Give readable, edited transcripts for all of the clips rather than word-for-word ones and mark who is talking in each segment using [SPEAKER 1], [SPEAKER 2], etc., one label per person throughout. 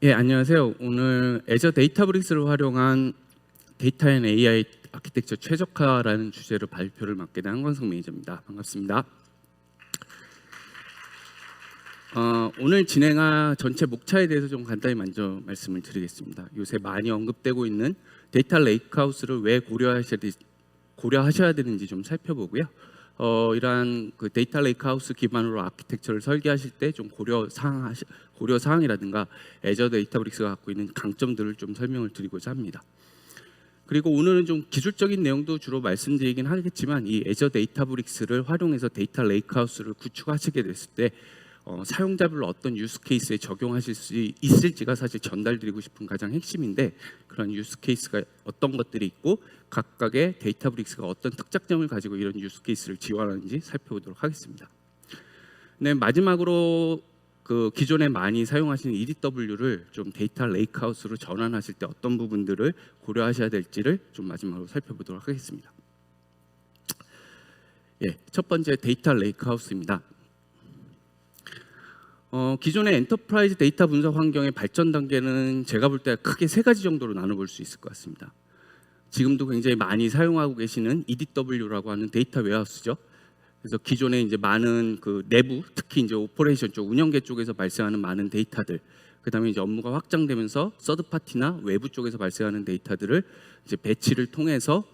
[SPEAKER 1] 예, 안녕하세요. 오늘 애저 데이터브릭스를 활용한 데이터 앤 AI 아키텍처 최적화라는 주제로 발표를 맡게 된 한광석 매니저입니다. 반갑습니다. 오늘 진행할 전체 목차에 대해서 좀 간단히 먼저 말씀을 드리겠습니다. 요새 많이 언급되고 있는 데이터 레이크하우스를 왜 고려하셔야 되는지 좀 살펴보고요. 이러한 그 데이터 레이크하우스 기반으로 아키텍처를 설계하실 때 좀 고려 사항이라든가 애저 데이터브릭스가 갖고 있는 강점들을 좀 설명을 드리고자 합니다. 그리고 오늘은 좀 기술적인 내용도 주로 말씀드리긴 하겠지만 이 애저 데이터브릭스를 활용해서 데이터 레이크하우스를 구축하시게 됐을 때 사용자별로 어떤 유스 케이스에 적용하실 수 있을지가 사실 전달드리고 싶은 가장 핵심인데, 그런 유스 케이스가 어떤 것들이 있고 각각의 데이터브릭스가 어떤 특장점을 가지고 이런 유스 케이스를 지원하는지 살펴보도록 하겠습니다. 네, 마지막으로 그 기존에 많이 사용하시는 EDW를 좀 데이터 레이크하우스로 전환하실 때 어떤 부분들을 고려하셔야 될지를 좀 마지막으로 살펴보도록 하겠습니다. 예, 첫 번째 데이터 레이크하우스입니다. 기존의 엔터프라이즈 데이터 분석 환경의 발전 단계는 제가 볼 때 크게 세 가지 정도로 나눠볼 수 있을 것 같습니다. 지금도 굉장히 많이 사용하고 계시는 EDW라고 하는 데이터 웨어하우스죠. 그래서 기존에 이제 많은 그 내부, 특히 이제 오퍼레이션 쪽, 운영계 쪽에서 발생하는 많은 데이터들, 그다음에 이제 업무가 확장되면서 서드 파티나 외부 쪽에서 발생하는 데이터들을 이제 배치를 통해서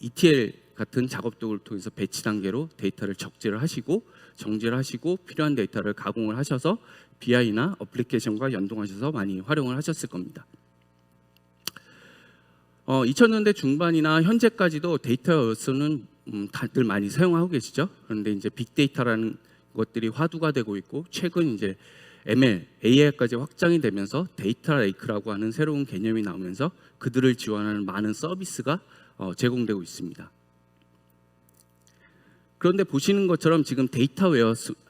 [SPEAKER 1] ETL 같은 작업도를 통해서 배치 단계로 데이터를 적재를 하시고 정제를 하시고 필요한 데이터를 가공을 하셔서 BI나 어플리케이션과 연동하셔서 많이 활용을 하셨을 겁니다. 2000년대 중반이나 현재까지도 데이터는 다들 많이 사용하고 계시죠. 그런데 이제 빅데이터라는 것들이 화두가 되고 있고, 최근 이제 ML, AI까지 확장이 되면서 데이터 레이크라고 하는 새로운 개념이 나오면서 그들을 지원하는 많은 서비스가 제공되고 있습니다. 그런데 보시는 것처럼 지금 데이터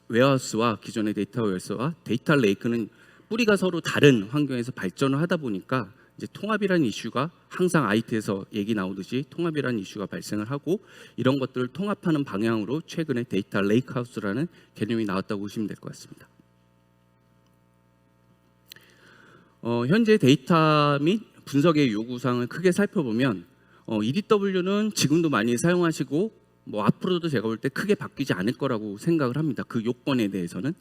[SPEAKER 1] 웨어하우스와 기존의 데이터 웨어하우스와 데이터 레이크는 뿌리가 서로 다른 환경에서 발전을 하다 보니까 이제 통합이라는 이슈가 항상 IT에서 얘기 나오듯이 통합이라는 이슈가 발생을 하고, 이런 것들을 통합하는 방향으로 최근에 데이터 레이크하우스라는 개념이 나왔다고 보시면 될 것 같습니다. 현재 데이터 및 분석의 요구사항을 크게 살펴보면 EDW는 지금도 많이 사용하시고 앞으로도 제가 볼 때 크게 바뀌지 않을 거라고 생각을 합니다. 그 요건에 대해서는.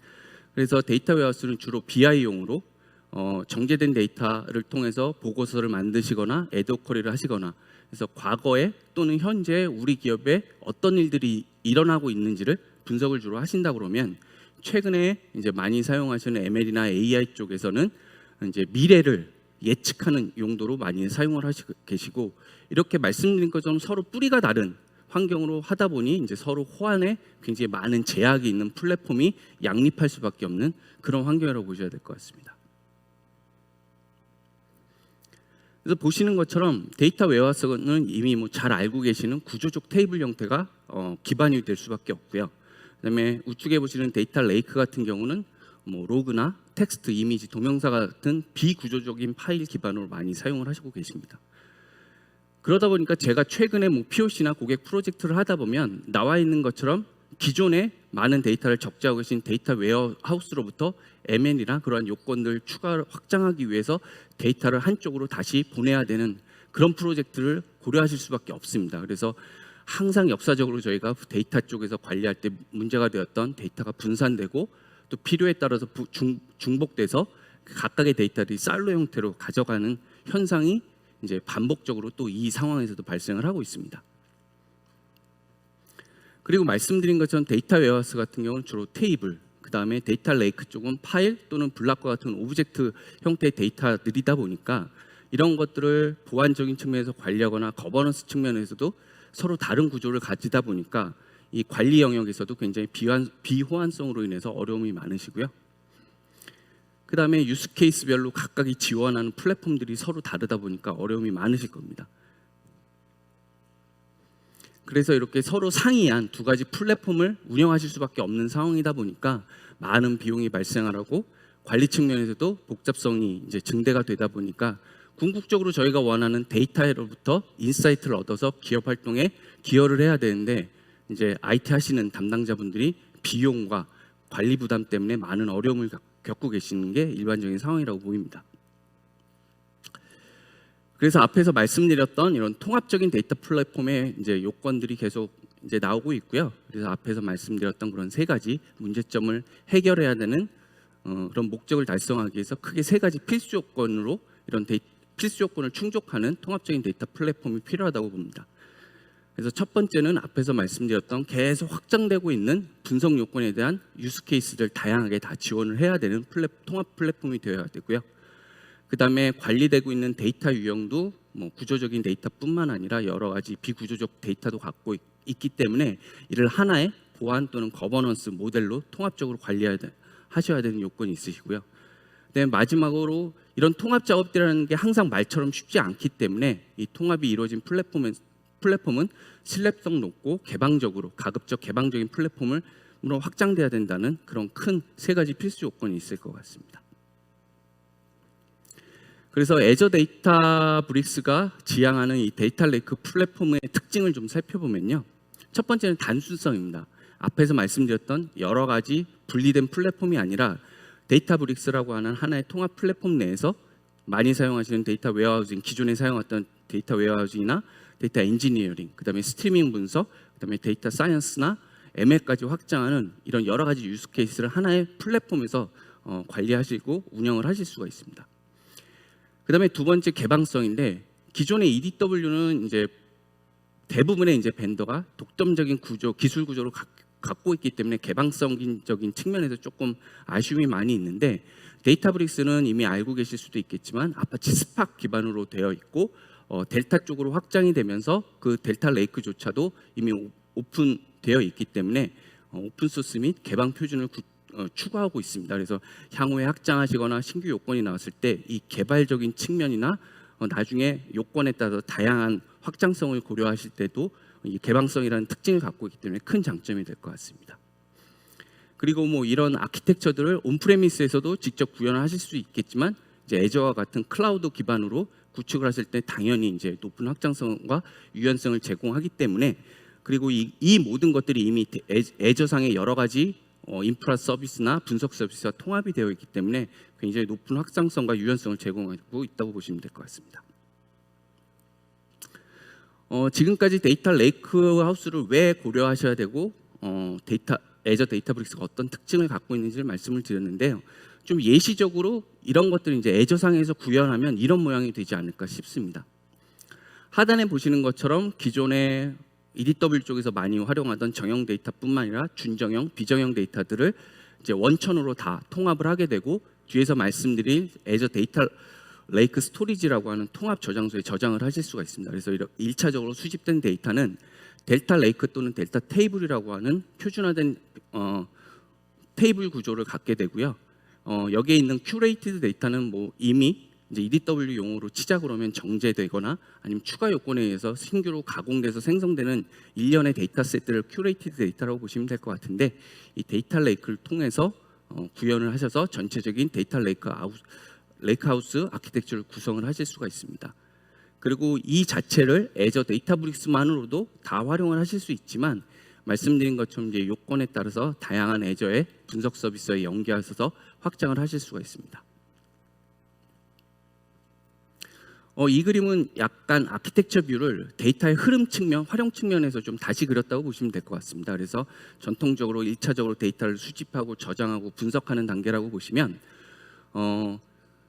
[SPEAKER 1] 그래서 데이터 웨어하우스는 주로 BI용으로 정제된 데이터를 통해서 보고서를 만드시거나 애드호c 쿼리를 하시거나, 그래서 과거에 또는 현재 우리 기업에 어떤 일들이 일어나고 있는지를 분석을 주로 하신다 그러면, 최근에 이제 많이 사용하시는 ML이나 AI 쪽에서는 이제 미래를 예측하는 용도로 많이 사용을 하시고 계시고, 이렇게 말씀드린 것처럼 서로 뿌리가 다른 환경으로 하다 보니 이제 서로 호환에 굉장히 많은 제약이 있는 플랫폼이 양립할 수밖에 없는 그런 환경이라고 보셔야 될 것 같습니다. 그래서 보시는 것처럼 데이터 웨어하우스는 이미 잘 알고 계시는 구조적 테이블 형태가 기반이 될 수밖에 없고요. 그다음에 우측에 보시는 데이터 레이크 같은 경우는 로그나 텍스트, 이미지, 동영상 같은 비구조적인 파일 기반으로 많이 사용을 하시고 계십니다. 그러다 보니까 제가 최근에 POC나 고객 프로젝트를 하다 보면 나와 있는 것처럼 기존에 많은 데이터를 적재하고 계신 데이터 웨어하우스로부터 ML이나 그러한 요건들 추가 확장하기 위해서 데이터를 한쪽으로 다시 보내야 되는 그런 프로젝트를 고려하실 수밖에 없습니다. 그래서 항상 역사적으로 저희가 데이터 쪽에서 관리할 때 문제가 되었던 데이터가 분산되고 또 필요에 따라서 중복돼서 각각의 데이터들이 사일로 형태로 가져가는 현상이 이제 반복적으로 또 이 상황에서도 발생을 하고 있습니다. 그리고 말씀드린 것처럼 데이터 웨어하우스 같은 경우는 주로 테이블, 그 다음에 데이터 레이크 쪽은 파일 또는 블락과 같은 오브젝트 형태의 데이터들이다 보니까 이런 것들을 보안적인 측면에서 관리하거나 거버넌스 측면에서도 서로 다른 구조를 가지다 보니까 이 관리 영역에서도 굉장히 비호환성으로 인해서 어려움이 많으시고요. 그 다음에 유스 케이스별로 각각이 지원하는 플랫폼들이 서로 다르다 보니까 어려움이 많으실 겁니다. 그래서 이렇게 서로 상이한 두 가지 플랫폼을 운영하실 수밖에 없는 상황이다 보니까 많은 비용이 발생하고 관리 측면에서도 복잡성이 이제 증대가 되다 보니까 궁극적으로 저희가 원하는 데이터로부터 인사이트를 얻어서 기업 활동에 기여를 해야 되는데, 이제 IT 하시는 담당자분들이 비용과 관리 부담 때문에 많은 어려움을 겪고 계시는 게 일반적인 상황이라고 보입니다. 그래서 앞에서 말씀드렸던 이런 통합적인 데이터 플랫폼의 이제 요건들이 계속 이제 나오고 있고요. 그래서 앞에서 말씀드렸던 그런 세 가지 문제점을 해결해야 되는 그런 목적을 달성하기 위해서 크게 세 가지 필수 요건으로 이런 필수 요건을 충족하는 통합적인 데이터 플랫폼이 필요하다고 봅니다. 그래서 첫 번째는 앞에서 말씀드렸던 계속 확장되고 있는 분석 요건에 대한 유스 케이스들 다양하게 다 지원을 해야 되는 통합 플랫폼이 되어야 되고요. 그 다음에 관리되고 있는 데이터 유형도 뭐 구조적인 데이터뿐만 아니라 여러 가지 비구조적 데이터도 갖고 있기 때문에 이를 하나의 보안 또는 거버넌스 모델로 통합적으로 하셔야 되는 요건이 있으시고요. 그다음에 마지막으로 이런 통합 작업들이라는 게 항상 말처럼 쉽지 않기 때문에 이 통합이 이루어진 플랫폼은 신뢰성 높고 가급적 개방적인 플랫폼으로 확장돼야 된다는 그런 큰 세 가지 필수 요건이 있을 것 같습니다. 그래서 애저 데이터브릭스가 지향하는 이 데이터 레이크 플랫폼의 특징을 좀 살펴보면요. 첫 번째는 단순성입니다. 앞에서 말씀드렸던 여러 가지 분리된 플랫폼이 아니라 데이터브릭스라고 하는 하나의 통합 플랫폼 내에서 많이 사용하시는 데이터 웨어하우징, 기존에 사용했던 데이터 웨어하우징이나 데이터 엔지니어링, 그다음에 스트리밍 분석, 그다음에 데이터 사이언스나 ML까지 확장하는 이런 여러 가지 유스 케이스를 하나의 플랫폼에서 관리하시고 운영을 하실 수가 있습니다. 그다음에 두 번째 개방성인데 기존의 EDW는 이제 대부분의 이제 벤더가 독점적인 기술 구조를 갖고 있기 때문에 개방성적인 측면에서 조금 아쉬움이 많이 있는데 데이터브릭스는 이미 알고 계실 수도 있겠지만 아파치 스팍 기반으로 되어 있고 델타 쪽으로 확장이 되면서 그 델타 레이크조차도 이미 오픈되어 있기 때문에 오픈 소스 및 개방 표준을 추구하고 있습니다. 그래서 향후에 확장하시거나 신규 요건이 나왔을 때 이 개발적인 측면이나 나중에 요건에 따라서 다양한 확장성을 고려하실 때도 이 개방성이라는 특징을 갖고 있기 때문에 큰 장점이 될 것 같습니다. 그리고 뭐 이런 아키텍처들을 온프레미스에서도 직접 구현을 하실 수 있겠지만 이제 애저와 같은 클라우드 기반으로 구축을 하실 때 당연히 이제 높은 확장성과 유연성을 제공하기 때문에 그리고 이 모든 것들이 이미 애저상의 여러 가지 인프라 서비스나 분석 서비스와 통합이 되어 있기 때문에 굉장히 높은 확장성과 유연성을 제공하고 있다고 보시면 될 것 같습니다. 지금까지 데이터 레이크 하우스를 왜 고려하셔야 되고 애저 데이터브릭스가 어떤 특징을 갖고 있는지를 말씀을 드렸는데요. 좀 예시적으로 이런 것들을 이제 애저상에서 구현하면 이런 모양이 되지 않을까 싶습니다. 하단에 보시는 것처럼 기존의 EDW 쪽에서 많이 활용하던 정형 데이터뿐만 아니라 준정형, 비정형 데이터들을 이제 원천으로 다 통합을 하게 되고 뒤에서 말씀드린 애저 데이터 레이크 스토리지라고 하는 통합 저장소에 저장을 하실 수가 있습니다. 그래서 1차적으로 수집된 데이터는 델타 레이크 또는 델타 테이블이라고 하는 표준화된 테이블 구조를 갖게 되고요. 여기에 있는 큐레이티드 데이터는 뭐 이미 이제 EDW 용어로 치자 그러면 정제되거나 아니면 추가 요건에 의해서 신규로 가공돼서 생성되는 일련의 데이터 셋들을 큐레이티드 데이터라고 보시면 될 것 같은데 이 데이터 레이크를 통해서 구현을 하셔서 전체적인 데이터 레이크하우스 아키텍처를 구성을 하실 수가 있습니다. 그리고 이 자체를 애저 데이터브릭스만으로도 다 활용을 하실 수 있지만 말씀드린 것처럼 이제 요건에 따라서 다양한 애저의 분석 서비스에 연계하셔서 확장을 하실 수가 있습니다. 이 그림은 약간 아키텍처 뷰를 데이터의 흐름 측면, 활용 측면에서 좀 다시 그렸다고 보시면 될 것 같습니다. 그래서 전통적으로 1차적으로 데이터를 수집하고 저장하고 분석하는 단계라고 보시면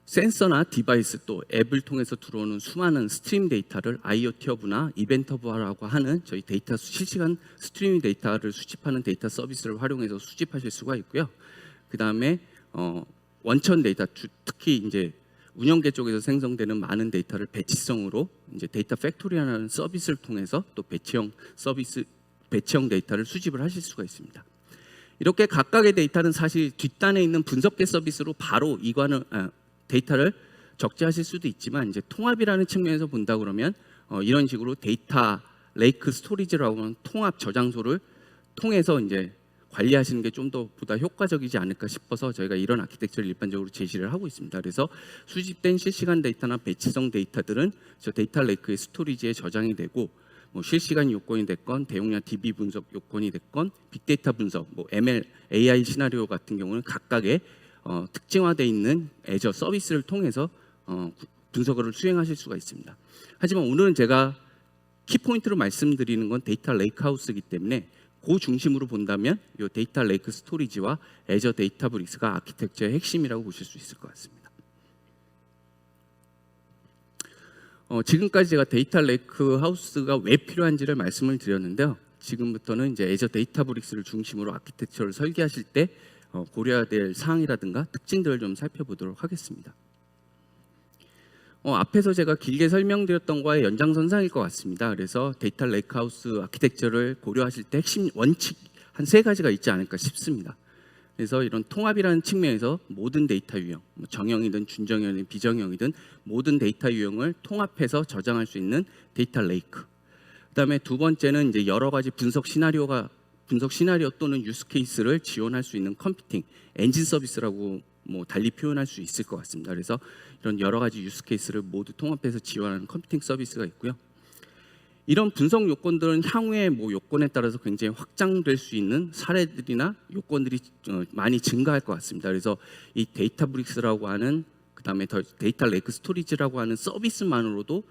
[SPEAKER 1] 센서나 디바이스 또 앱을 통해서 들어오는 수많은 스트림 데이터를 IoT 허브나 이벤트 허브라고 하는 저희 데이터 실시간 스트리밍 데이터를 수집하는 데이터 서비스를 활용해서 수집하실 수가 있고요. 그 다음에 원천 데이터, 특히 이제 운영계 쪽에서 생성되는 많은 데이터를 배치성으로 이제 데이터 팩토리라는 서비스를 통해서 또 배치형 데이터를 수집을 하실 수가 있습니다. 이렇게 각각의 데이터는 사실 뒷단에 있는 분석계 서비스로 바로 데이터를 적재하실 수도 있지만 이제 통합이라는 측면에서 본다 그러면 이런 식으로 데이터 레이크 스토리지라고 하는 통합 저장소를 통해서 이제 관리하시는 게 좀 더 보다 효과적이지 않을까 싶어서 저희가 이런 아키텍처를 일반적으로 제시를 하고 있습니다. 그래서 수집된 실시간 데이터나 배치성 데이터들은 저 데이터 레이크의 스토리지에 저장이 되고 뭐 실시간 요건이 됐건 대용량 DB 분석 요건이 됐건 빅데이터 분석, 뭐 ML, AI 시나리오 같은 경우는 각각의 특징화되어 있는 애저 서비스를 통해서 분석을 수행하실 수가 있습니다. 하지만 오늘은 제가 키포인트로 말씀드리는 건 데이터 레이크하우스이기 때문에 그 중심으로 본다면 이 데이터 레이크 스토리지와 애저 데이터브릭스가 아키텍처의 핵심이라고 보실 수 있을 것 같습니다. 지금까지 제가 데이터 레이크 하우스가 왜 필요한지를 말씀을 드렸는데요. 지금부터는 이제 애저 데이터브릭스를 중심으로 아키텍처를 설계하실 때 고려해야 될 사항이라든가 특징들을 좀 살펴보도록 하겠습니다. 앞에서 제가 길게 설명드렸던 거의 연장선상일 것 같습니다. 그래서 데이터 레이크하우스 아키텍처를 고려하실 때 핵심 원칙 한 3가지가 있지 않을까 싶습니다. 그래서 이런 통합이라는 측면에서 모든 데이터 유형, 정형이든 준정형이든 비정형이든 모든 데이터 유형을 통합해서 저장할 수 있는 데이터 레이크. 그다음에 두 번째는 이제 여러 가지 분석 시나리오 또는 유스 케이스를 지원할 수 있는 컴퓨팅 엔진 서비스라고 달리 표현할 수 있을 것 같습니다. 그래서 이런 여러 가지 유스 케이스를 모두 통합해서 지원하는 컴퓨팅 서비스가 있고요. 이런 분석 요건들은 향후에 요건에 따라서 굉장히 확장될 수 있는 사례들이나 요건들이 많이 증가할 것 같습니다. 그래서 이 데이터브릭스라고 하는 그다음에 데이터 레이크 스토리지라고 하는 서비스만으로도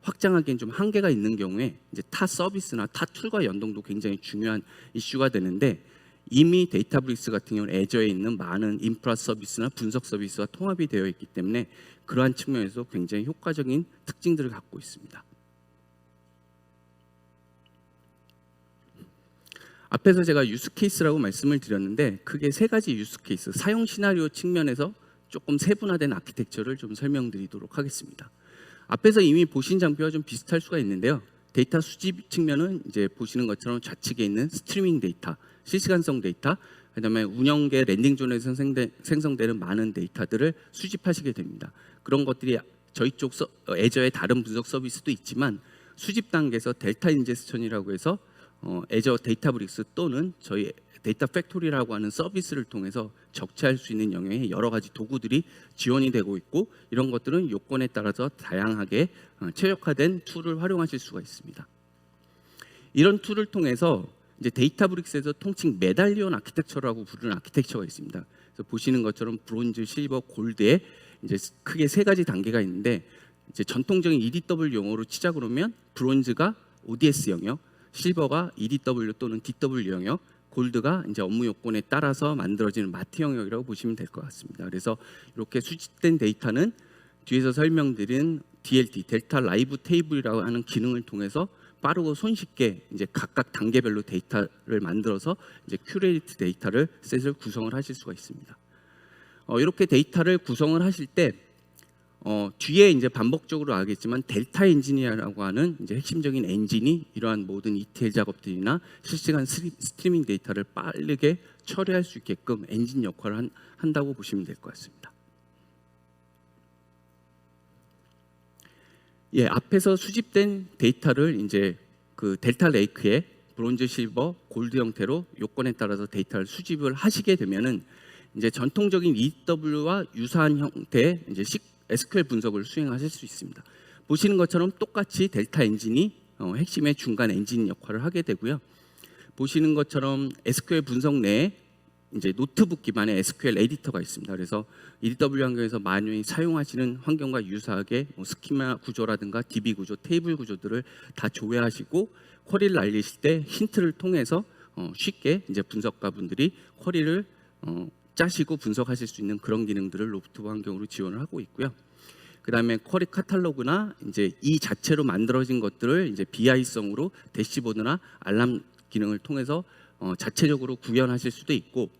[SPEAKER 1] 확장하기엔 좀 한계가 있는 경우에 이제 타 서비스나 타 툴과 연동도 굉장히 중요한 이슈가 되는데 이미 데이터브릭스 같은 경우는 애저에 있는 많은 인프라 서비스나 분석 서비스와 통합이 되어 있기 때문에 그러한 측면에서 굉장히 효과적인 특징들을 갖고 있습니다. 앞에서 제가 유스 케이스라고 말씀을 드렸는데 크게 3가지 유스 케이스, 사용 시나리오 측면에서 조금 세분화된 아키텍처를 좀 설명드리도록 하겠습니다. 앞에서 이미 보신 장비와 좀 비슷할 수가 있는데요. 데이터 수집 측면은 이제 보시는 것처럼 좌측에 있는 스트리밍 데이터, 실시간성 데이터, 그다음에 운영계 랜딩존에서 생성되는 많은 데이터들을 수집하시게 됩니다. 그런 것들이 저희 쪽 애저의 다른 분석 서비스도 있지만 수집 단계에서 델타 인제스천이라고 해서 애저 데이터브릭스 또는 저희 데이터 팩토리라고 하는 서비스를 통해서 적재할 수 있는 영역의 여러 가지 도구들이 지원이 되고 있고 이런 것들은 요건에 따라서 다양하게 최적화된 툴을 활용하실 수가 있습니다. 이런 툴을 통해서 이제 데이터브릭스에서 통칭 메달리온 아키텍처라고 부르는 아키텍처가 있습니다. 그래서 보시는 것처럼 브론즈, 실버, 골드에 이제 크게 3가지 단계가 있는데 이제 전통적인 EDW 용어로 치자 그러면 브론즈가 ODS 영역, 실버가 EDW 또는 DW 영역, 골드가 이제 업무 요건에 따라서 만들어지는 마트 영역이라고 보시면 될 것 같습니다. 그래서 이렇게 수집된 데이터는 뒤에서 설명드린 DLT, 델타 라이브 테이블이라고 하는 기능을 통해서 빠르고 손쉽게 이제 각각 단계별로 데이터를 만들어서 이제 큐레이트 데이터를 셋을 구성을 하실 수가 있습니다. 이렇게 데이터를 구성을 하실 때 뒤에 이제 반복적으로 알겠지만 델타 엔지니어라고 하는 이제 핵심적인 엔진이 이러한 모든 ETL 작업들이나 실시간 스트리밍 데이터를 빠르게 처리할 수 있게끔 엔진 역할을 한다고 보시면 될 것 같습니다. 예, 앞에서 수집된 데이터를 이제 그 델타 레이크에 브론즈, 실버, 골드 형태로 요건에 따라서 데이터를 수집을 하시게 되면은 이제 전통적인 EW와 유사한 형태의 이제 SQL 분석을 수행하실 수 있습니다. 보시는 것처럼 똑같이 델타 엔진이 핵심의 중간 엔진 역할을 하게 되고요. 보시는 것처럼 SQL 분석 내에 이제 노트북 기반의 SQL 에디터가 있습니다. 그래서 EDW 환경에서 많이 사용하시는 환경과 유사하게 스키마 구조라든가 DB 구조, 테이블 구조들을 다 조회하시고 쿼리를 날리실 때 힌트를 통해서 쉽게 이제 분석가분들이 쿼리를 짜시고 분석하실 수 있는 그런 기능들을 로프트 환경으로 지원을 하고 있고요. 그다음에 쿼리 카탈로그나 이제 이 자체로 만들어진 것들을 이제 BI성으로 대시보드나 알람 기능을 통해서 자체적으로 구현하실 수도 있고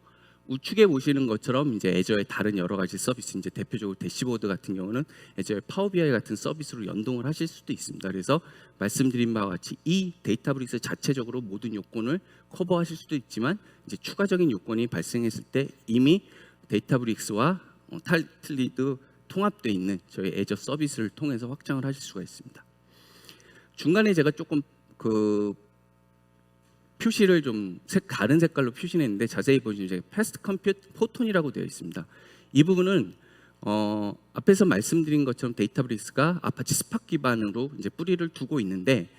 [SPEAKER 1] 우측에 보시는 것처럼 이제 애저의 다른 여러 가지 서비스, 이제 대표적으로 대시보드 같은 경우는 애저의 파워 BI 같은 서비스로 연동을 하실 수도 있습니다. 그래서 말씀드린 바와 같이 이 데이터브릭스 자체적으로 모든 요건을 커버하실 수도 있지만 이제 추가적인 요건이 발생했을 때 이미 데이터브릭스와 탈틀리드 통합되어 있는 저희 애저 서비스를 통해서 확장을 하실 수가 있습니다. 중간에 제가 조금 표시를 좀 다른 색깔로 표시했는데 자세히 보시면 이제 패스트 컴퓨트 포톤이라고 되어 있습니다. 이 부분은 앞에서 말씀드린 것처럼 데이터브릭스가 아파치 스팍 기반으로 이제 뿌리를 두고 있는데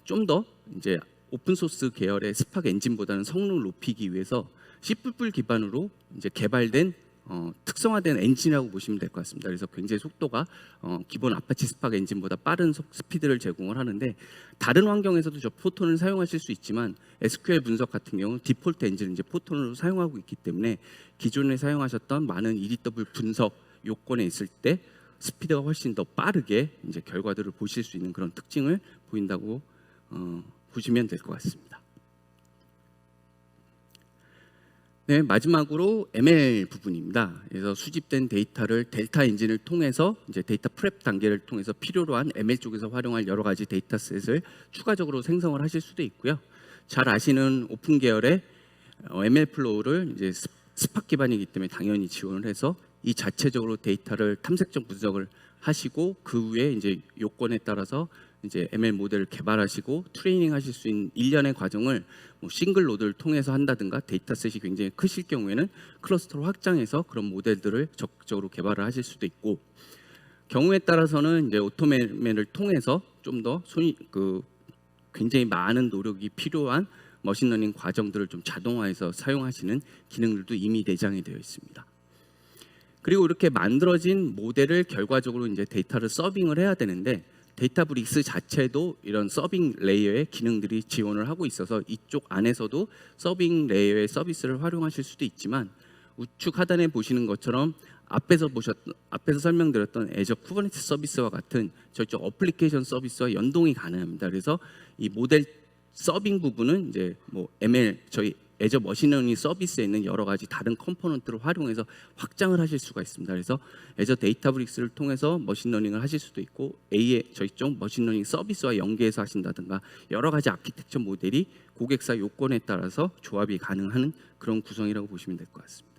[SPEAKER 1] 좀 더 이제 오픈 소스 계열의 스팍 엔진보다는 성능을 높이기 위해서 C++ 기반으로 이제 개발된 특성화된 엔진이라고 보시면 될 것 같습니다. 그래서 굉장히 속도가 기본 아파치 스파크 엔진보다 빠른 스피드를 제공을 하는데, 다른 환경에서도 저 포톤을 사용하실 수 있지만 SQL 분석 같은 경우 디폴트 엔진을 이제 포톤으로 사용하고 있기 때문에 기존에 사용하셨던 많은 EDW 분석 요건에 있을 때 스피드가 훨씬 더 빠르게 이제 결과들을 보실 수 있는 그런 특징을 보인다고 보시면 될 것 같습니다. 네, 마지막으로 ML 부분입니다. 그래서 수집된 데이터를 델타 엔진을 통해서 이제 데이터 프랩 단계를 통해서 필요로 한 ML 쪽에서 활용할 여러 가지 데이터셋을 추가적으로 생성을 하실 수도 있고요. 잘 아시는 오픈 계열의 ML 플로우를 이제 스팍 기반이기 때문에 당연히 지원을 해서 이 자체적으로 데이터를 탐색적 분석을 하시고 그 후에 이제 요건에 따라서 이제 ML 모델을 개발하시고 트레이닝 하실 수 있는 일련의 과정을 뭐 싱글 노드를 통해서 한다든가, 데이터셋이 굉장히 크실 경우에는 클러스터를 확장해서 그런 모델들을 적극적으로 개발을 하실 수도 있고, 경우에 따라서는 이제 오토메를 통해서 좀 더 굉장히 많은 노력이 필요한 머신러닝 과정들을 좀 자동화해서 사용하시는 기능들도 이미 내장이 되어 있습니다. 그리고 이렇게 만들어진 모델을 결과적으로 이제 데이터를 서빙을 해야 되는데, 데이터브릭스 자체도 이런 서빙 레이어의 기능들이 지원을 하고 있어서 이쪽 안에서도 서빙 레이어의 서비스를 활용하실 수도 있지만, 우측 하단에 보시는 것처럼 앞에서 설명드렸던 애저 쿠버네티스 서비스와 같은 저쪽 어플리케이션 서비스와 연동이 가능합니다. 그래서 이 모델 서빙 부분은 이제 뭐 ML 저희 애저 머신러닝 서비스에 있는 여러 가지 다른 컴포넌트를 활용해서 확장을 하실 수가 있습니다. 그래서 애저 데이터브릭스를 통해서 머신러닝을 하실 수도 있고, 저희 쪽 머신러닝 서비스와 연계해서 하신다든가, 여러 가지 아키텍처 모델이 고객사 요건에 따라서 조합이 가능한 그런 구성이라고 보시면 될 것 같습니다.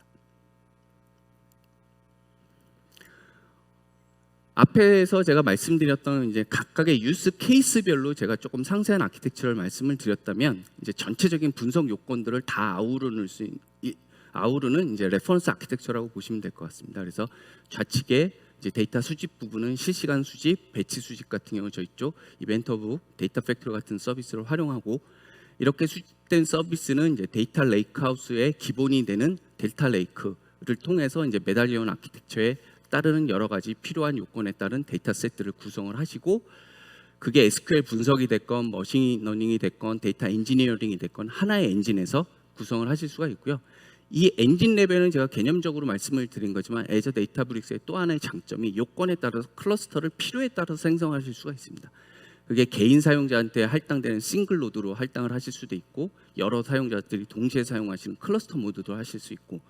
[SPEAKER 1] 앞에서 제가 말씀드렸던 이제 각각의 유스 케이스별로 제가 조금 상세한 아키텍처를 말씀을 드렸다면, 이제 전체적인 분석 요건들을 다 아우르는 이제 레퍼런스 아키텍처라고 보시면 될 것 같습니다. 그래서 좌측에 이제 데이터 수집 부분은 실시간 수집, 배치 수집 같은 경우 저희 쪽 이벤트 오브 데이터 팩토리 같은 서비스를 활용하고, 이렇게 수집된 서비스는 이제 데이터 레이크하우스의 기본이 되는 델타 레이크를 통해서 이제 메달리온 아키텍처에 따르는 여러 가지 필요한 요건에 따른 데이터셋들을 구성을 하시고, 그게 SQL 분석이 됐건 머신러닝이 됐건 데이터 엔지니어링이 됐건 하나의 엔진에서 구성을 하실 수가 있고요. 이 엔진 레벨은 제가 개념적으로 말씀을 드린 거지만 애저 데이터브릭스의 또 하나의 장점이 요건에 따라서 클러스터를 필요에 따라서 생성하실 수가 있습니다. 그게 개인 사용자한테 할당되는 싱글 노드로 할당을 하실 수도 있고, 여러 사용자들이 동시에 사용하시는 클러스터 모드도 하실 수 있고,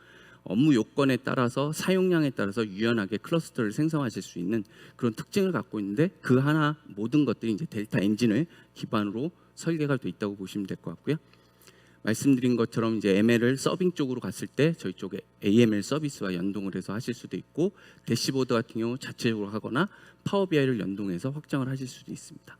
[SPEAKER 1] 업무 요건에 따라서 사용량에 따라서 유연하게 클러스터를 생성하실 수 있는 그런 특징을 갖고 있는데, 그 하나 모든 것들이 이제 델타 엔진을 기반으로 설계가 돼 있다고 보시면 될 것 같고요. 말씀드린 것처럼 이제 ML을 서빙 쪽으로 갔을 때 저희 쪽에 AML 서비스와 연동을 해서 하실 수도 있고, 대시보드 같은 경우 자체적으로 하거나 파워 BI를 연동해서 확장을 하실 수도 있습니다.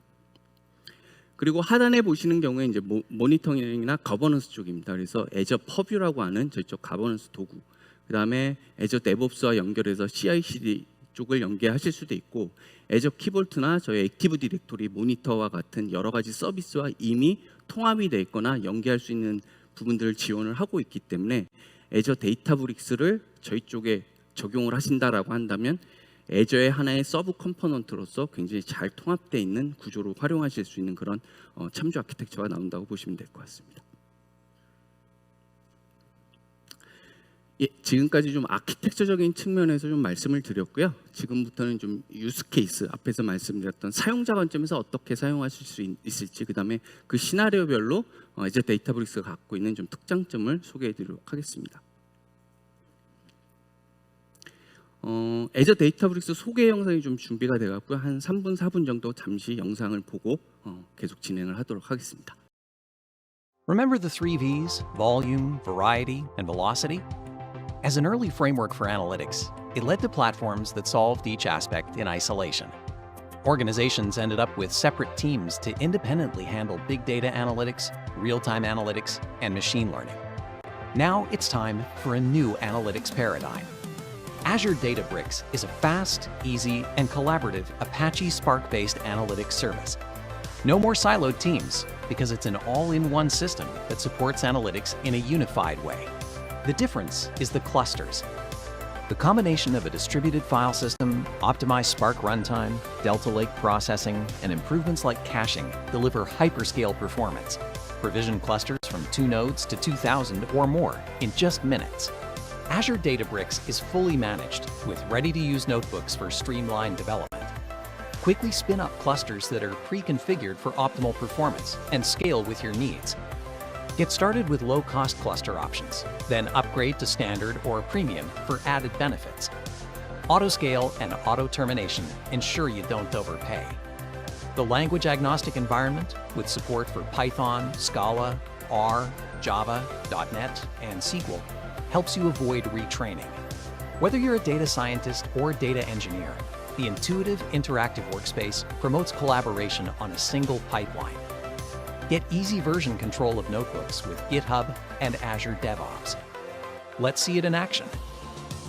[SPEAKER 1] 그리고 하단에 보시는 경우에 이제 모니터링이나 거버넌스 쪽입니다. 그래서 애저 퍼뷰라고 하는 저희 쪽 거버넌스 도구, 그다음에 애저 데브옵스와 연결해서 CI/CD 쪽을 연계하실 수도 있고, 애저 키볼트나 저희 액티브 디렉토리 모니터와 같은 여러 가지 서비스와 이미 통합이 되어 있거나 연계할 수 있는 부분들을 지원을 하고 있기 때문에 애저 데이터브릭스를 저희 쪽에 적용을 하신다라고 한다면 애저의 하나의 서브 컴포넌트로서 굉장히 잘 통합되어 있는 구조로 활용하실 수 있는 그런 참조 아키텍처가 나온다고 보시면 될 것 같습니다. 예, 지금까지 좀 아키텍처적인 측면에서 좀 말씀을 드렸고요. 지금부터는 좀 유스 케이스, 앞에서 말씀드렸던 사용자 관점에서 어떻게 사용하실 수 있을지, 그다음에 그 시나리오별로 애저 데이터브릭스가 갖고 있는 좀 특장점을 소개해드리도록 하겠습니다. 애저 데이터브릭스 소개 영상이 좀 준비가 돼갖고요. 한 3분, 4분 정도 잠시 영상을 보고 계속 진행을 하도록 하겠습니다.
[SPEAKER 2] Remember the 3 V's, volume, variety, and velocity? As an early framework for analytics, it led to platforms that solved each aspect in isolation. Organizations ended up with separate teams to independently handle big data analytics, real-time analytics, and machine learning. Now it's time for a new analytics paradigm. Azure Databricks is a fast, easy, and collaborative Apache Spark-based analytics service. No more siloed teams, because it's an all-in-one system that supports analytics in a unified way. The difference is the clusters. The combination of a distributed file system, optimized Spark runtime, Delta Lake processing, and improvements like caching deliver hyperscale performance. Provision clusters from 2 nodes to 2,000 or more in just minutes. Azure Databricks is fully managed with ready-to-use notebooks for streamlined development. Quickly spin up clusters that are pre-configured for optimal performance and scale with your needs. Get started with low-cost cluster options, then upgrade to standard or premium for added benefits. Autoscale and auto-termination ensure you don't overpay. The language-agnostic environment, with support for Python, Scala, R, Java, .NET, and SQL, helps you avoid retraining. Whether you're a data scientist or data engineer, the intuitive, interactive workspace promotes collaboration on a single pipeline. Get easy version control of notebooks with GitHub and Azure DevOps. Let's see it in action.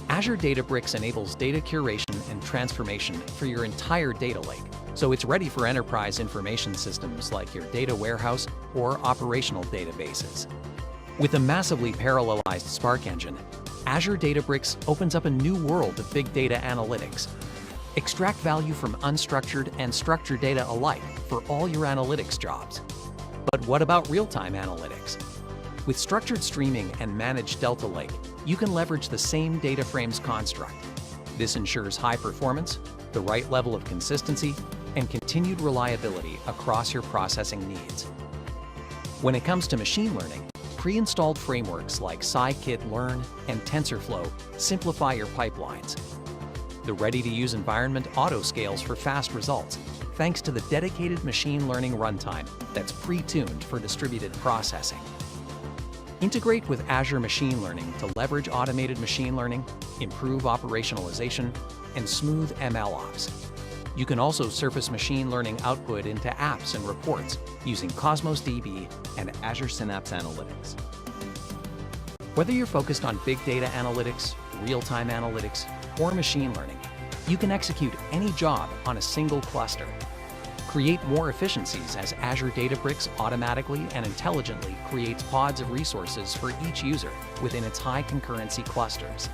[SPEAKER 2] Azure Databricks enables data curation and transformation for your entire data lake, so it's ready for enterprise information systems like your data warehouse or operational databases. With a massively parallelized Spark engine, Azure Databricks opens up a new world of big data analytics. Extract value from unstructured and structured data alike for all your analytics jobs. But what about real-time analytics? With structured streaming and managed Delta Lake, you can leverage the same data frames construct. This ensures high performance, the right level of consistency, and continued reliability across your processing needs. When it comes to machine learning, pre-installed frameworks like scikit-learn and TensorFlow simplify your pipelines. The ready-to-use environment auto-scales for fast results, thanks to the dedicated machine learning runtime that's pre-tuned for distributed processing. Integrate with Azure Machine Learning to leverage automated machine learning, improve operationalization, and smooth MLOps. You can also surface machine learning output into apps and reports using Cosmos DB and Azure Synapse Analytics. Whether you're focused on big data analytics, real-time analytics, or machine learning, you can execute any job on a single cluster. Create more efficiencies as Azure Databricks automatically and intelligently creates pods of resources for each user within its high concurrency clusters.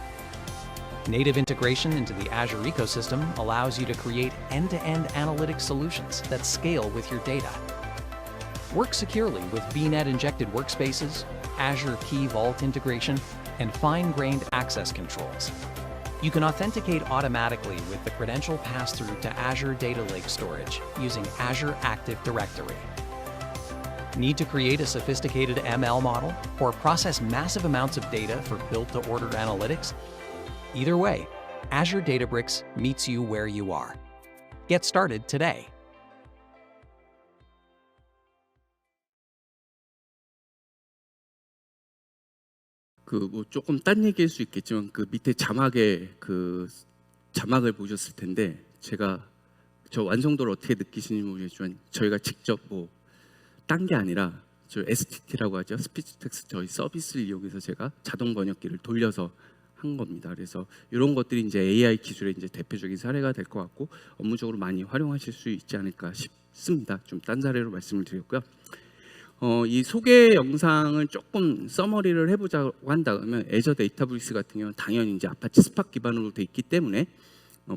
[SPEAKER 2] Native integration into the Azure ecosystem allows you to create end-to-end analytics solutions that scale with your data. Work securely with VNet-injected workspaces, Azure Key Vault integration, and fine-grained access controls. You can authenticate automatically with the credential pass-through to Azure Data Lake Storage using Azure Active Directory. Need to create a sophisticated ML model or process massive amounts of data for built-to-order analytics? Either way, Azure Databricks meets you where you are. Get started today.
[SPEAKER 1] 뭐 조금 딴 얘기일 수 있겠지만 그 밑에 자막에 그 자막을 보셨을 텐데 제가 저 완성도를 어떻게 느끼시는지 모르겠지만 저희가 직접 뭐 딴 게 아니라 저 STT라고 하죠. 스피치 텍스트 저희 서비스를 이용해서 제가 자동 번역기를 돌려서 한 겁니다. 그래서 이런 것들이 이제 AI 기술의 이제 대표적인 사례가 될 것 같고 업무적으로 많이 활용하실 수 있지 않을까 싶습니다. 좀 딴 사례로 말씀을 드렸고요. 이 소개 영상을 조금 서머리를 해보자고 한다면 애저 데이터브릭스 같은 경우는 당연히 이제 아파치 스팍 기반으로 돼 있기 때문에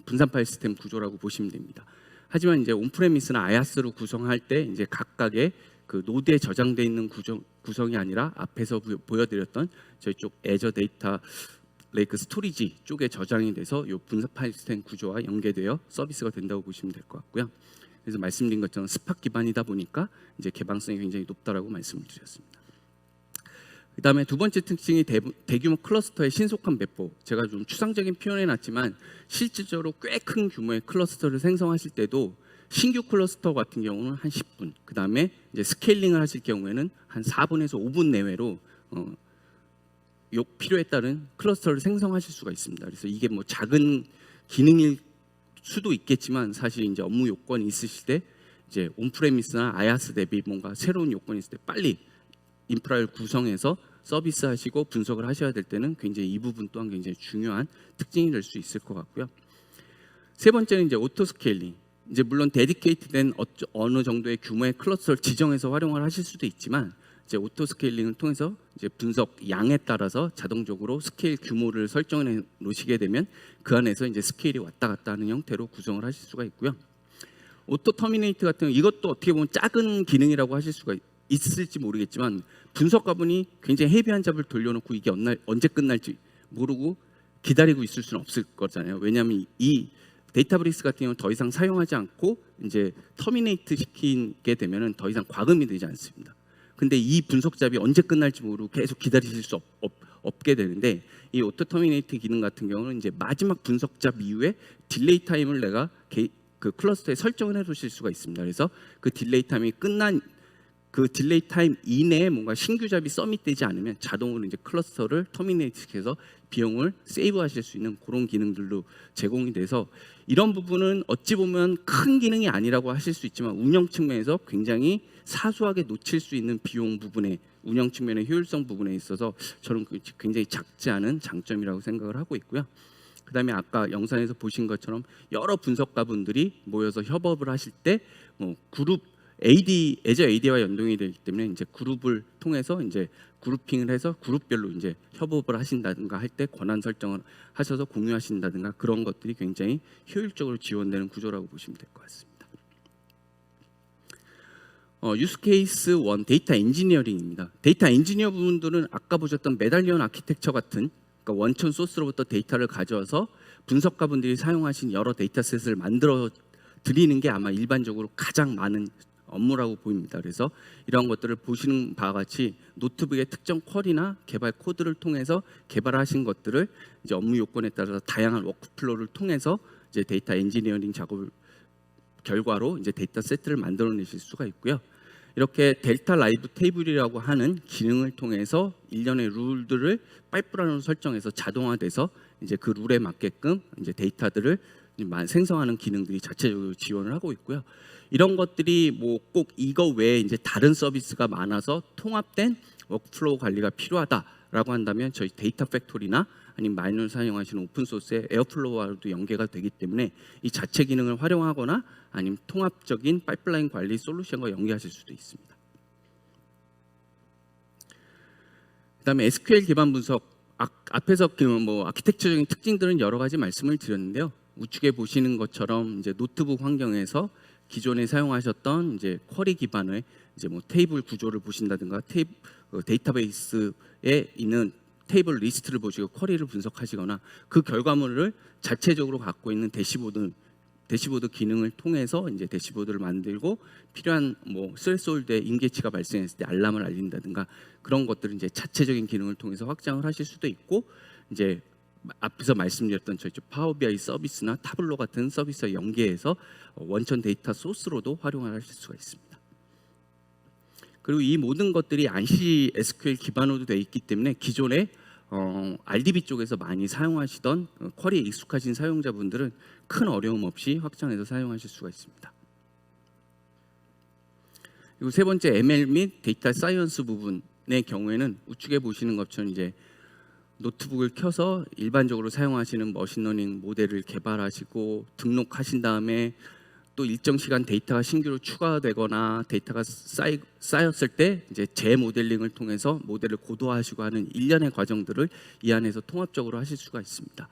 [SPEAKER 1] 분산 파일 시스템 구조라고 보시면 됩니다. 하지만 이제 온프레미스나 아야스로 구성할 때 이제 각각의 그 노드에 저장돼 있는 구성이 아니라 앞에서 보여드렸던 저희 쪽 애저 데이터 레이크 스토리지 쪽에 저장이 돼서 이 분산 파일 시스템 구조와 연계되어 서비스가 된다고 보시면 될 것 같고요. 그래서 말씀드린 것처럼 스팍 기반이다 보니까 이제 개방성이 굉장히 높다라고 말씀을 드렸습니다. 그다음에 두 번째 특징이 대규모 클러스터의 신속한 배포. 제가 좀 추상적인 표현해놨지만 실질적으로 꽤 큰 규모의 클러스터를 생성하실 때도 신규 클러스터 같은 경우는 한 10분. 그다음에 이제 스케일링을 하실 경우에는 한 4분에서 5분 내외로 필요에 따른 클러스터를 생성하실 수가 있습니다. 그래서 이게 뭐 작은 기능일 수도 있겠지만 사실 이제 업무 요건이 있으실 때 이제 온프레미스나 아야스 대비 뭔가 새로운 요건이 있을 때 빨리 인프라를 구성해서 서비스하시고 분석을 하셔야 될 때는 굉장히 이 부분 또한 굉장히 중요한 특징이 될 수 있을 것 같고요. 세 번째는 이제 오토 스케일링. 이제 물론 데디케이트된 어느 정도의 규모의 클러스터를 지정해서 활용을 하실 수도 있지만 이제 오토 스케일링을 통해서 이제 분석 양에 따라서 자동적으로 스케일 규모를 설정해 놓으시게 되면 그 안에서 이제 스케일이 왔다 갔다 하는 형태로 구성을 하실 수가 있고요. 오토 터미네이트 같은 이것도 어떻게 보면 작은 기능이라고 하실 수가 있을지 모르겠지만 분석가분이 굉장히 헤비한 잡을 돌려놓고 이게 언제 끝날지 모르고 기다리고 있을 수는 없을 거잖아요. 왜냐하면 이 데이터브릭스 같은 경우는 더 이상 사용하지 않고 이제 터미네이트 시키게 되면은 더 이상 과금이 되지 않습니다. 근데 이 분석 잡이 언제 끝날지 모르고 계속 기다리실 수 없게 되는데 이 오토 터미네이트 기능 같은 경우는 이제 마지막 분석 잡 이후에 딜레이 타임을 내가 그 클러스터에 설정을 해두실 수가 있습니다. 그래서 그 딜레이 타임이 끝난 그 딜레이 타임 이내에 뭔가 신규 잡이 서밋되지 않으면 자동으로 이제 클러스터를 터미네이트해서 비용을 세이브하실 수 있는 그런 기능들도 제공이 돼서 이런 부분은 어찌 보면 큰 기능이 아니라고 하실 수 있지만 운영 측면에서 굉장히 사소하게 놓칠 수 있는 비용 부분에 운영 측면의 효율성 부분에 있어서 저는 굉장히 작지 않은 장점이라고 생각을 하고 있고요. 그다음에 아까 영상에서 보신 것처럼 여러 분석가분들이 모여서 협업을 하실 때 뭐 그룹 애저 AD와 연동이 되기 때문에 이제 그룹을 통해서 이제 그룹핑을 해서 그룹별로 이제 협업을 하신다든가 할 때 권한 설정을 하셔서 공유하신다든가 그런 것들이 굉장히 효율적으로 지원되는 구조라고 보시면 될 것 같습니다. 유스케이스 1 데이터 엔지니어링입니다. 데이터 엔지니어 부분들은 아까 보셨던 메달리언 아키텍처 같은 그러니까 원천 소스로부터 데이터를 가져와서 분석가분들이 사용하신 여러 데이터셋을 만들어 드리는 게 아마 일반적으로 가장 많은 업무라고 보입니다. 그래서 이런 것들을 보시는 바와 같이 노트북의 특정 쿼리나 개발 코드를 통해서 개발하신 것들을 이제 업무 요건에 따라서 다양한 워크플로우를 통해서 이제 데이터 엔지니어링 작업을 결과로 이제 데이터 세트를 만들어내실 수가 있고요. 이렇게 델타 라이브 테이블이라고 하는 기능을 통해서 일련의 룰들을 파이프라인으로 설정해서 자동화돼서 이제 그 룰에 맞게끔 이제 데이터들을 생성하는 기능들이 자체적으로 지원을 하고 있고요. 이런 것들이 뭐 꼭 이거 외에 이제 다른 서비스가 많아서 통합된 워크플로우 관리가 필요하다라고 한다면 저희 데이터 팩토리나 아니면 마이너를 사용하시는 오픈 소스의 에어플로우와도 연계가 되기 때문에 이 자체 기능을 활용하거나 아니면 통합적인 파이프라인 관리 솔루션과 연계하실 수도 있습니다. 그다음에 SQL 기반 분석 앞에서 뭐 아키텍처적인 특징들은 여러 가지 말씀을 드렸는데요. 우측에 보시는 것처럼 이제 노트북 환경에서 기존에 사용하셨던 이제 쿼리 기반의 이제 뭐 테이블 구조를 보신다든가 데이터베이스에 있는 테이블 리스트를 보시고 쿼리를 분석하시거나 그 결과물을 자체적으로 갖고 있는 대시보드 기능을 통해서 이제 대시보드를 만들고 필요한 뭐 스레스홀드의 임계치가 발생했을 때 알람을 알린다든가 그런 것들을 이제 자체적인 기능을 통해서 확장을 하실 수도 있고 이제 앞에서 말씀드렸던 저희 파워 BI 서비스나 타블로 같은 서비스와 연계해서 원천 데이터 소스로도 활용을 하실 수가 있습니다. 그리고 이 모든 것들이 안시 SQL 기반으로 되어 있기 때문에 기존에 RDB 쪽에서 많이 사용하시던 쿼리에 익숙하신 사용자분들은 큰 어려움 없이 확장해서 사용하실 수가 있습니다. 그리고 세 번째 ML 및 데이터 사이언스 부분의 경우에는 우측에 보시는 것처럼 이제 노트북을 켜서 일반적으로 사용하시는 머신러닝 모델을 개발하시고 등록하신 다음에 또 일정 시간 데이터가 신규로 추가되거나 데이터가 쌓였을 때 이제 재모델링을 통해서 모델을 고도화하시고 하는 일련의 과정들을 이 안에서 통합적으로 하실 수가 있습니다.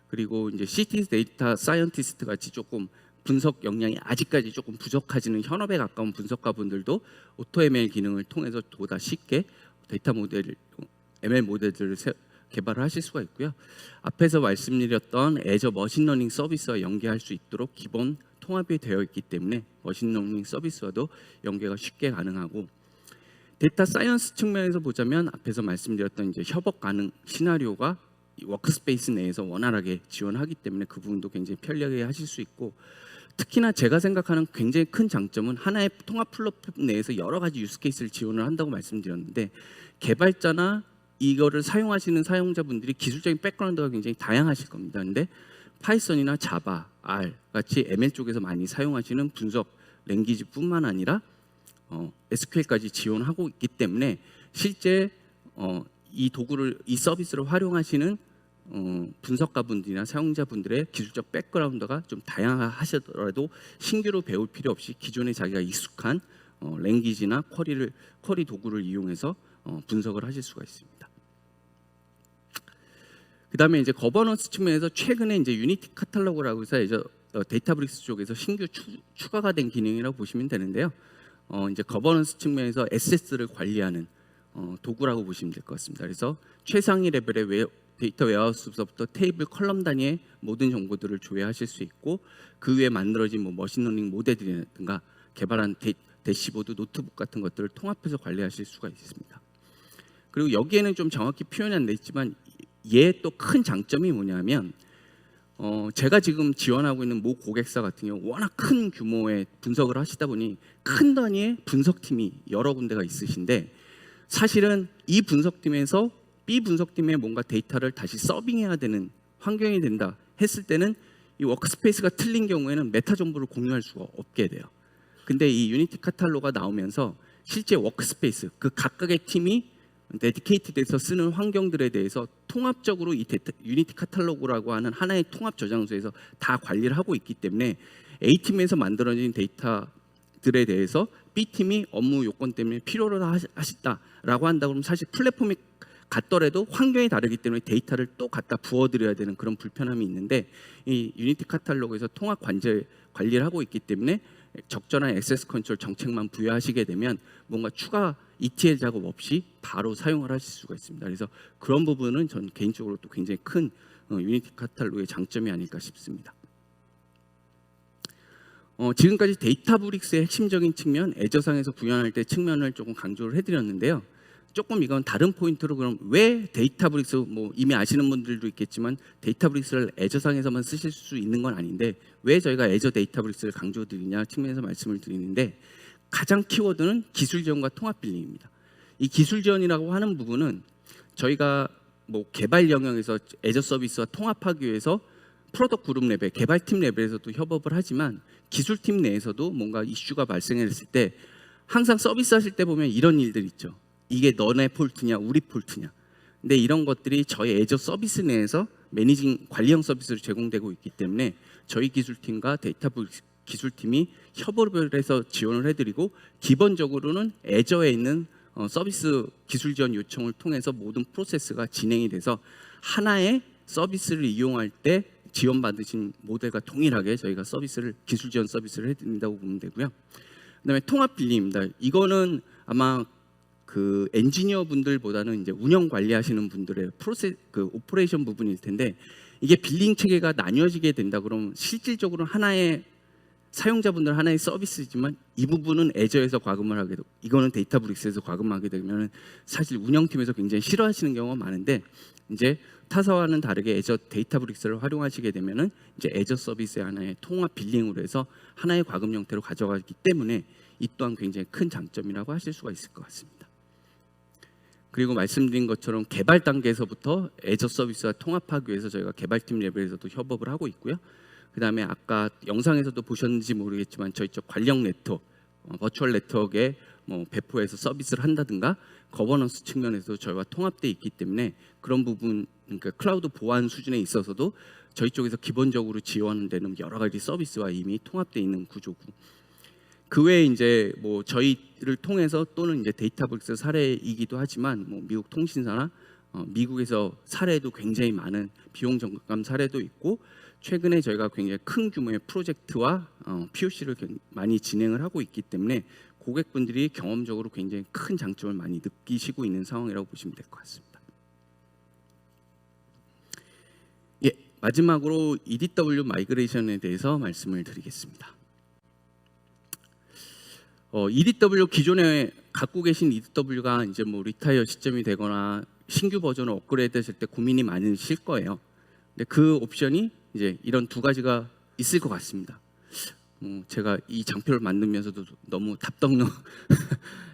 [SPEAKER 1] 그리고 이제 CT 데이터 사이언티스트 같이 조금 분석 역량이 아직까지 조금 부족하지는 현업에 가까운 분석가분들도 오토 ML 기능을 통해서 보다 쉽게 데이터 모델, ML 모델들을 개발을 하실 수가 있고요. 앞에서 말씀드렸던 애저 머신러닝 서비스와 연계할 수 있도록 기본 통합이 되어 있기 때문에 머신러닝 서비스와도 연계가 쉽게 가능하고 데이터 사이언스 측면에서 보자면 앞에서 말씀드렸던 이제 협업 가능 시나리오가 워크스페이스 내에서 원활하게 지원하기 때문에 그 부분도 굉장히 편리하게 하실 수 있고 특히나 제가 생각하는 굉장히 큰 장점은 하나의 통합 플랫폼 내에서 여러 가지 유스케이스를 지원을 한다고 말씀드렸는데 개발자나 이거를 사용하시는 사용자분들이 기술적인 백그라운드가 굉장히 다양하실 겁니다. 근데 파이썬이나 자바, R 같이 ML 쪽에서 많이 사용하시는 분석 랭귀지뿐만 아니라 SQL까지 지원하고 있기 때문에 실제 이 도구를 이 서비스를 활용하시는 분석가분들이나 사용자분들의 기술적 백그라운드가 좀 다양하시더라도 신규로 배울 필요 없이 기존에 자기가 익숙한 랭귀지나 쿼리 도구를 이용해서 분석을 하실 수가 있습니다. 그다음에 이제 거버넌스 측면에서 최근에 이제 유니티 카탈로그라고 해서 이제 데이터브릭스 쪽에서 신규 추가가 된 기능이라고 보시면 되는데요. 이제 거버넌스 측면에서 에셋을 관리하는 도구라고 보시면 될 것 같습니다. 그래서 최상위 레벨의 데이터 웨어하우스부터 테이블 컬럼 단위의 모든 정보들을 조회하실 수 있고 그 위에 만들어진 뭐 머신러닝 모델이라든가 개발한 대시보드, 노트북 같은 것들을 통합해서 관리하실 수가 있습니다. 그리고 여기에는 좀 정확히 표현이 안 돼 있지만 얘 또 큰 장점이 뭐냐면 제가 지금 지원하고 있는 모 고객사 같은 경우 워낙 큰 규모의 분석을 하시다 보니 큰 단위의 분석팀이 여러 군데가 있으신데 사실은 이 분석팀에서 B 분석팀에 뭔가 데이터를 다시 서빙해야 되는 환경이 된다 했을 때는 이 워크스페이스가 틀린 경우에는 메타 정보를 공유할 수가 없게 돼요. 근데 이 유니티 카탈로그가 나오면서 실제 워크스페이스 그 각각의 팀이 데디케이트돼서 쓰는 환경들에 대해서 통합적으로 이 유니티 카탈로그라고 하는 하나의 통합 저장소에서 다 관리를 하고 있기 때문에 A팀에서 만들어진 데이터들에 대해서 B팀이 업무 요건 때문에 필요로 하셨다라고 한다 그러면 사실 플랫폼이 같더라도 환경이 다르기 때문에 데이터를 또 갖다 부어드려야 되는 그런 불편함이 있는데 이 유니티 카탈로그에서 통합 관리를 하고 있기 때문에 적절한 액세스 컨트롤 정책만 부여하시게 되면 뭔가 추가 ETL 작업 없이 바로 사용을 하실 수가 있습니다. 그래서 그런 부분은 전 개인적으로 또 굉장히 큰 유니티 카탈로그의 장점이 아닐까 싶습니다. 지금까지 데이터브릭스의 핵심적인 측면, 애저상에서 구현할 때 측면을 조금 강조를 해드렸는데요. 조금 이건 다른 포인트로 그럼 왜 데이터브릭스 뭐 이미 아시는 분들도 있겠지만 데이터브릭스를 애저상에서만 쓰실 수 있는 건 아닌데 왜 저희가 애저 데이터브릭스를 강조드리냐 측면에서 말씀을 드리는데 가장 키워드는 기술 지원과 통합 빌링입니다. 이 기술 지원이라고 하는 부분은 저희가 뭐 개발 영역에서 애저 서비스와 통합하기 위해서 프로덕트 그룹 레벨, 개발팀 레벨에서도 협업을 하지만 기술팀 내에서도 뭔가 이슈가 발생했을 때 항상 서비스 하실 때 보면 이런 일들 있죠. 이게 너네 폴트냐 우리 폴트냐. 근데 이런 것들이 저희 애저 서비스 내에서 매니징 관리형 서비스로 제공되고 있기 때문에 저희 기술팀과 데이터브릭스 기술팀이 협업을 해서 지원을 해드리고 기본적으로는 애저에 있는 서비스 기술 지원 요청을 통해서 모든 프로세스가 진행이 돼서 하나의 서비스를 이용할 때 지원받으신 모델과 동일하게 저희가 서비스를 기술 지원 서비스를 해드린다고 보면 되고요. 그다음에 통합 빌링입니다. 이거는 아마 그 엔지니어 분들보다는 이제 운영 관리하시는 분들의 프로세스 그 오퍼레이션 부분일 텐데 이게 빌링 체계가 나뉘어지게 된다 그러면 실질적으로 하나의 사용자분들 하나의 서비스지만 이 부분은 애저에서 과금을 하게 되고 이거는 데이터브릭스에서 과금하게 되면 사실 운영팀에서 굉장히 싫어하시는 경우가 많은데 이제 타사와는 다르게 애저 데이터브릭스를 활용하시게 되면은 이제 애저 서비스의 하나의 통합 빌링으로 해서 하나의 과금 형태로 가져가기 때문에 이 또한 굉장히 큰 장점이라고 하실 수가 있을 것 같습니다. 그리고 말씀드린 것처럼 개발 단계에서부터 애저 서비스와 통합하기 위해서 저희가 개발팀 레벨에서도 협업을 하고 있고요. 그다음에 아까 영상에서도 보셨는지 모르겠지만 저희 쪽 관련 네트워크, 버추얼 네트워크에 뭐 배포해서 서비스를 한다든가 거버넌스 측면에서 저희와 통합되어 있기 때문에 그런 부분, 그러니까 클라우드 보안 수준에 있어서도 저희 쪽에서 기본적으로 지원되는 여러 가지 서비스와 이미 통합되어 있는 구조고. 그 외에 이제 뭐 저희를 통해서 또는 이제 데이터브릭스 사례이기도 하지만 뭐 미국 통신사나 미국에서 사례도 굉장히 많은 비용 절감 사례도 있고 최근에 저희가 굉장히 큰 규모의 프로젝트와 POC를 많이 진행을 하고 있기 때문에 고객분들이 경험적으로 굉장히 큰 장점을 많이 느끼시고 있는 상황이라고 보시면 될 것 같습니다. 예, 마지막으로 EDW 마이그레이션에 대해서 말씀을 드리겠습니다. EDW 기존에 갖고 계신 EDW가 이제 뭐 리타이어 시점이 되거나 신규 버전을 업그레이드 하실 때 고민이 많으실 거예요. 근데 그 옵션이 이제 이런 두 가지가 있을 것 같습니다. 제가 이 장표를 만들면서도 너무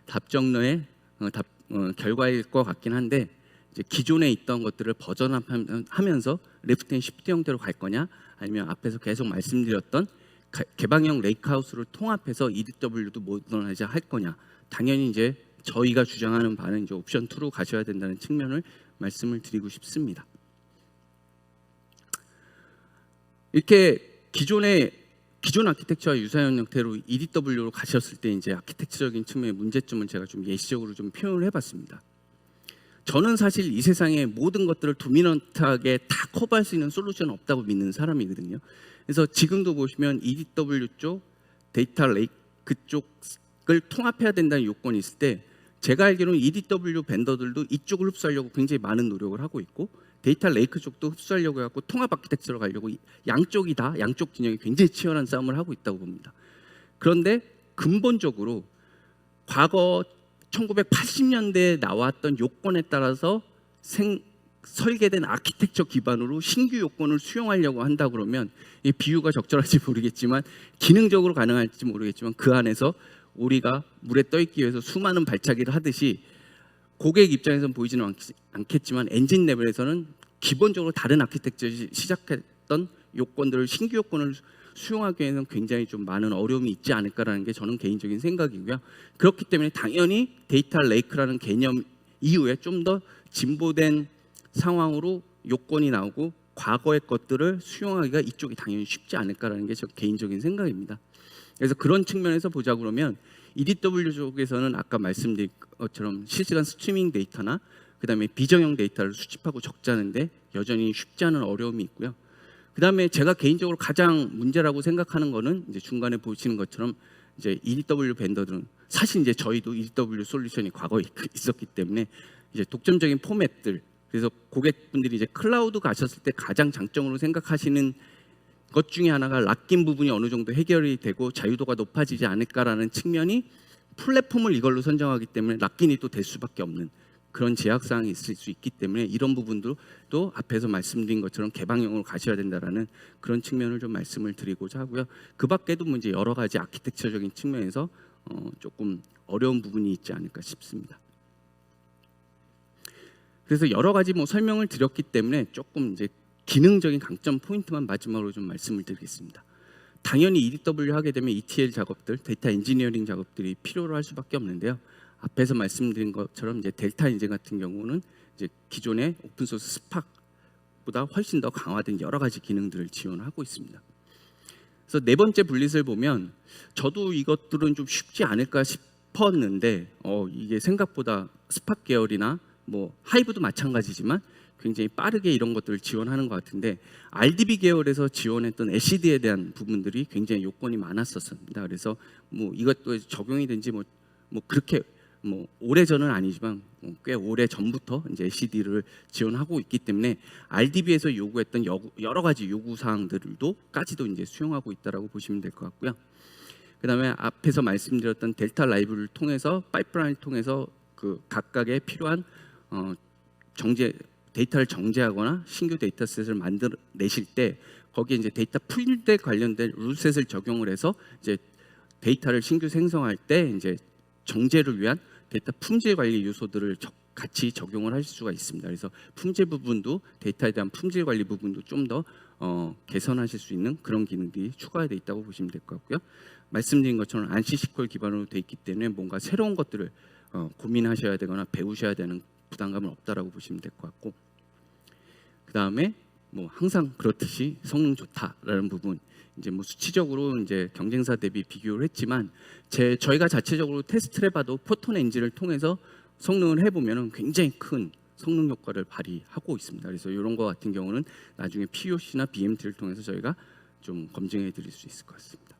[SPEAKER 1] 답정너의 결과일 것 같긴 한데 이제 기존에 있던 것들을 버전업하면서 리프트 앤 시프트 형태로 갈 거냐 아니면 앞에서 계속 말씀드렸던 개방형 레이크하우스를 통합해서 EDW도 모더나이즈 할 거냐. 당연히 이제 저희가 주장하는 바는 이제 옵션 2로 가셔야 된다는 측면을 말씀을 드리고 싶습니다. 이렇게 기존에 기존 아키텍처와 유사한 형태로 EDW로 가셨을 때 이제 아키텍처적인 측면의 문제점을 제가 좀 예시적으로 좀 표현을 해봤습니다. 저는 사실 이 세상의 모든 것들을 도미넌트하게 다 커버할 수 있는 솔루션은 없다고 믿는 사람이거든요. 그래서 지금도 보시면 EDW 쪽, 데이터 레이크 쪽을 통합해야 된다는 요건이 있을 때 제가 알기로는 EDW 벤더들도 이쪽을 흡수하려고 굉장히 많은 노력을 하고 있고 데이터 레이크 쪽도 흡수하려고 해갖고 통합 아키텍처로 가려고 양쪽 진영이 굉장히 치열한 싸움을 하고 있다고 봅니다. 그런데 근본적으로 과거 1980년대에 나왔던 요건에 따라서 설계된 아키텍처 기반으로 신규 요건을 수용하려고 한다 그러면 이 비유가 적절할지 모르겠지만 기능적으로 가능할지 모르겠지만 그 안에서 우리가 물에 떠 있기 위해서 수많은 발차기를 하듯이 고객 입장에서는 보이지는 않겠지만 엔진 레벨에서는 기본적으로 다른 아키텍처 시작했던 요건들을 신규 요건을 수용하기에는 굉장히 좀 많은 어려움이 있지 않을까라는 게 저는 개인적인 생각이고요. 그렇기 때문에 당연히 데이터 레이크라는 개념 이후에 좀 더 진보된 상황으로 요건이 나오고 과거의 것들을 수용하기가 이쪽이 당연히 쉽지 않을까라는 게 저 개인적인 생각입니다. 그래서 그런 측면에서 보자 그러면 EDW 쪽에서는 아까 말씀드린 것처럼 실시간 스트리밍 데이터나 그다음에 비정형 데이터를 수집하고 적자는데 여전히 쉽지 않은 어려움이 있고요. 그다음에 제가 개인적으로 가장 문제라고 생각하는 거는 이제 중간에 보시는 것처럼 이제 EDW 벤더들은 사실 이제 저희도 EDW 솔루션이 과거에 있었기 때문에 이제 독점적인 포맷들 그래서 고객분들이 이제 클라우드 가셨을 때 가장 장점으로 생각하시는 것 중에 하나가 락인 부분이 어느 정도 해결이 되고 자유도가 높아지지 않을까라는 측면이 플랫폼을 이걸로 선정하기 때문에 락인이 또 될 수밖에 없는 그런 제약사항이 있을 수 있기 때문에 이런 부분도 또 앞에서 말씀드린 것처럼 개방형으로 가셔야 된다라는 그런 측면을 좀 말씀을 드리고자 하고요. 그 밖에도 뭐 이제 여러 가지 아키텍처적인 측면에서 조금 어려운 부분이 있지 않을까 싶습니다. 그래서 여러 가지 뭐 설명을 드렸기 때문에 조금 이제 기능적인 강점 포인트만 마지막으로 좀 말씀을 드리겠습니다. 당연히 EDW 하게 되면 ETL 작업들, 데이터 엔지니어링 작업들이 필요로 할 수밖에 없는데요. 앞에서 말씀드린 것처럼 이제 델타 인증 같은 경우는 이제 기존의 오픈 소스 스팍보다 훨씬 더 강화된 여러 가지 기능들을 지원하고 있습니다. 그래서 네 번째 블릿을 보면 저도 이것들은 좀 쉽지 않을까 싶었는데 이게 생각보다 스팍 계열이나 뭐 하이브도 마찬가지지만 굉장히 빠르게 이런 것들을 지원하는 것 같은데 RDB 계열에서 지원했던 애시드에 대한 부분들이 굉장히 요건이 많았었습니다. 그래서 뭐 이것도 적용이 된지 뭐 그렇게 뭐 오래 전은 아니지만 꽤 오래 전부터 이제 애시드를 지원하고 있기 때문에 RDB에서 요구했던 여러 가지 요구 사항들도까지도 이제 수용하고 있다라고 보시면 될 것 같고요. 그다음에 앞에서 말씀드렸던 델타 라이브를 통해서 파이프라인을 통해서 그 각각의 필요한 데이터를 정제하거나 신규 데이터셋을 만들어내실 때 거기에 이제 데이터 풀때 관련된 룰셋을 적용을 해서 이제 데이터를 신규 생성할 때 이제 정제를 위한 데이터 품질 관리 요소들을 같이 적용을 할 수가 있습니다. 그래서 품질 부분도 데이터에 대한 품질 관리 부분도 좀 더 개선하실 수 있는 그런 기능들이 추가되어 있다고 보시면 될 것 같고요. 말씀드린 것처럼 안시 SQL 기반으로 되어 있기 때문에 뭔가 새로운 것들을 고민하셔야 되거나 배우셔야 되는 부담감은 없다라고 보시면 될 것 같고 그 다음에 뭐 항상 그렇듯이 성능 좋다라는 부분 이제 뭐 수치적으로 이제 경쟁사 대비 비교를 했지만 저희가 자체적으로 테스트를 해봐도 포톤 엔진을 통해서 성능을 해보면은 굉장히 큰 성능 효과를 발휘하고 있습니다. 그래서 이런 거 같은 경우는 나중에 POC나 BMT를 통해서 저희가 좀 검증해드릴 수 있을 것 같습니다.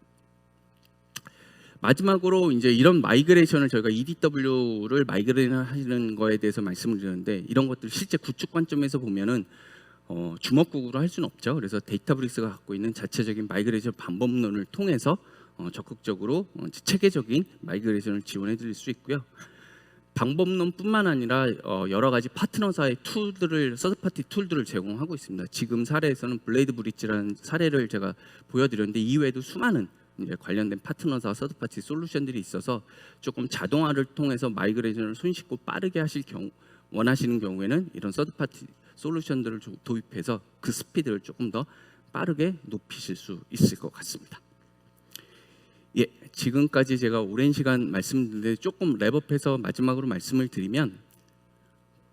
[SPEAKER 1] 마지막으로 이제 이런 마이그레이션을 저희가 EDW를 마이그레이션하는 거에 대해서 말씀을 드렸는데 이런 것들 실제 구축 관점에서 보면은 주먹구구로 할 수는 없죠. 그래서 데이터브릭스가 갖고 있는 자체적인 마이그레이션 방법론을 통해서 적극적으로 체계적인 마이그레이션을 지원해드릴 수 있고요. 방법론뿐만 아니라 여러 가지 파트너사의 툴들을 서드파티 툴들을 제공하고 있습니다. 지금 사례에서는 블레이드 브릿지라는 사례를 제가 보여드렸는데 이외에도 수많은 이제 관련된 파트너사 서드파티 솔루션들이 있어서 조금 자동화를 통해서 마이그레이션을 손쉽고 빠르게 하실 경우 원하시는 경우에는 이런 서드파티 솔루션들을 도입해서 그 스피드를 조금 더 빠르게 높이실 수 있을 것 같습니다. 예, 지금까지 제가 오랜 시간 말씀드렸는데 조금 랩업해서 마지막으로 말씀을 드리면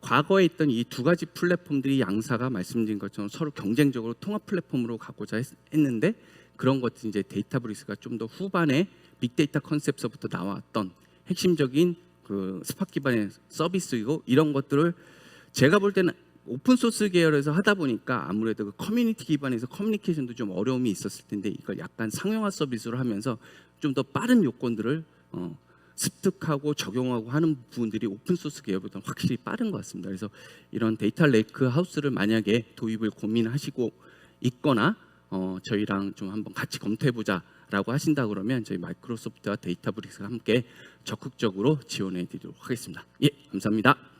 [SPEAKER 1] 과거에 있던 이 두 가지 플랫폼들이 양사가 말씀드린 것처럼 서로 경쟁적으로 통합 플랫폼으로 가고자 했는데 그런 것들이 이제 데이터브릭스가 좀 더 후반에 빅데이터 컨셉서부터 나왔던 핵심적인 그 스팟 기반의 서비스이고 이런 것들을 제가 볼 때는 오픈 소스 계열에서 하다 보니까 아무래도 그 커뮤니티 기반에서 커뮤니케이션도 좀 어려움이 있었을 텐데 이걸 약간 상용화 서비스로 하면서 좀 더 빠른 요건들을 습득하고 적용하고 하는 부분들이 오픈 소스 계열보다 확실히 빠른 것 같습니다. 그래서 이런 데이터 레이크 하우스를 만약에 도입을 고민하시고 있거나 저희랑 좀 한번 같이 검토해보자라고 하신다 그러면 저희 마이크로소프트와 데이터브릭스가 함께 적극적으로 지원해드리도록 하겠습니다. 예, 감사합니다.